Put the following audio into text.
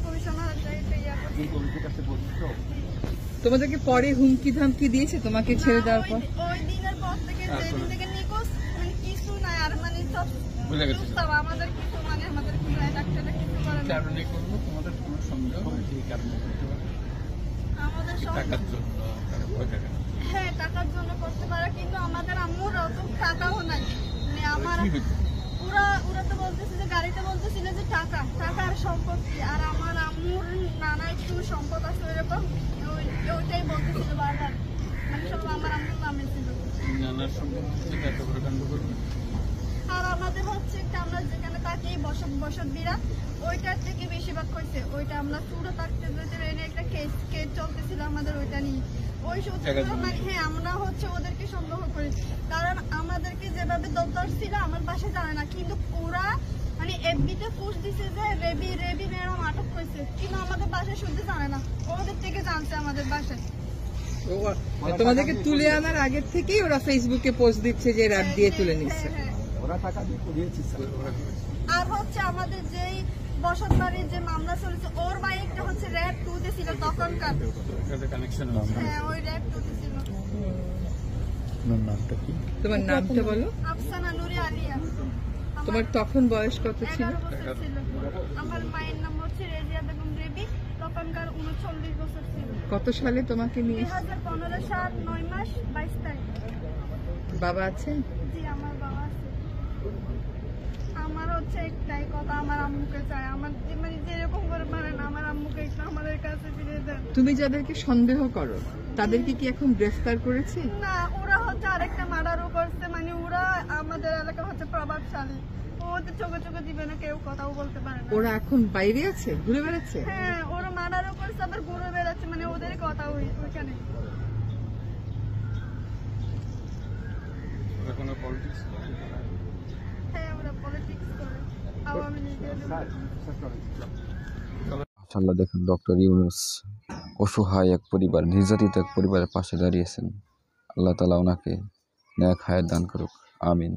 Commissioner তোমাদেরকে পরে হুমকি ধামকি দিয়েছে তোমাকে ছেড়ে দেওয়ার পর? ওই দিনের পর থেকে যেদিন থেকে নিখোঁজ মানে কিছু নাই আর মানে সব আমাদের কিছু মানে আমাদের ডাক্তাররা কিছু করে না। তোমাদের কোনো সন্দেহ এই কারণে আমাদের টাকার জন্য হ্যাঁ টাকার জন্য করতে পারে, কিন্তু আমাদের আম্মুর অত টাকাও নাই। মানে আমার ওরা তো বলতেছে যে গাড়িতে বলতেছিল যে টাকার সম্পত্তি, আর আমার আম্মুর নানা একটু সম্পদ আছে এরকম, ওইটাই বলতেছিল বারবার, মানে সব আমার আম্মুর নামে ছিল। নানার সম্পত্তি এত বড় কাণ্ড করবে। আর আমাদের হচ্ছে একটা আমরা যেখানে থাকি বসত বিরাট, ওইটার থেকে বেশিরভাগ হয়েছে ওইটা আমরা চুড়ো থাকতে এনে একটা কেস চলতেছিল আমাদের ওইটা নিয়ে। ওই সূত্রে মানে হ্যাঁ আমরা হচ্ছে ওদেরকে সন্দেহ করি, কারণ আমাদেরকে যেভাবে ধরছিল আমার বাসায় জানে না, কিন্তু ওরা মানে এফবিতে পোস্ট দিছে যে রেবি ম্যাডাম আটক করেছে, কিন্তু আমাদের বাসায় শুনতে জানে না, ওদের থেকে জানছে আমাদের বাসায়। তোমাদেরকে তুলে আনার আগের থেকেই ওরা ফেসবুকে পোস্ট দিচ্ছে যে র্যাব দিয়ে তুলে নিচ্ছে। আর হচ্ছে আমাদের যেই বসত বাড়ির যে মামলা চলেছে ওর বাইকটা হচ্ছে র্যাব 2 তে ছিল তখনকার। হ্যাঁ ওই র্যাব 2 তে ছিল। তোমার নামটা বলো? আফসানা নুরি আলিয়া। তোমার তখন বয়স কত ছিল? 11 বছর ছিল। আমার মায়ের নাম হচ্ছে রেজিয়া বেগম রেবি, তখনকার 39 বছর ছিল। কত সালে তোমাকে নিয়ে? 2015 সাল 9 মাস 22 তারিখ। বাবা আছেন? জি আমার বাবা আছে। আমার হচ্ছে একটাই কথা, আমার আম্মুকে চাই, আমার মানে যেরকম করে পারেন আমার আম্মুকে একটু আমাদের কাছে ফিরিয়ে দেন। তুমি যাদেরকে সন্দেহ করো তাদেরকে কি এখন গ্রেফতার করেছে? না, ওরা হচ্ছে আরেকটা মার্ডারও করছে, মানে ওরা আমাদের এলাকা হচ্ছে প্রভাবশালী, ওদের চোখে দিবে না, কেউ কথাও বলতে পারে না। ওরা এখন বাইরে আছে, ঘুরে বেড়াচ্ছে? হ্যাঁ ওরা মার্ডারও করছে আবার ঘুরে বেড়াচ্ছে, মানে ওদের কথা ওইখানে। হ্যাঁ ওরা পলিটিক্স করে, আওয়ামী লীগের। মাশাআল্লাহ, দেখুন ডক্টর ইউনূস অসহায় এক পরিবার, নির্যাতিত এক পরিবারের পাশে দাঁড়িয়েছেন। আল্লাহ তাআলা ওনাকে নেক হায়াত দান করুক, আমিন।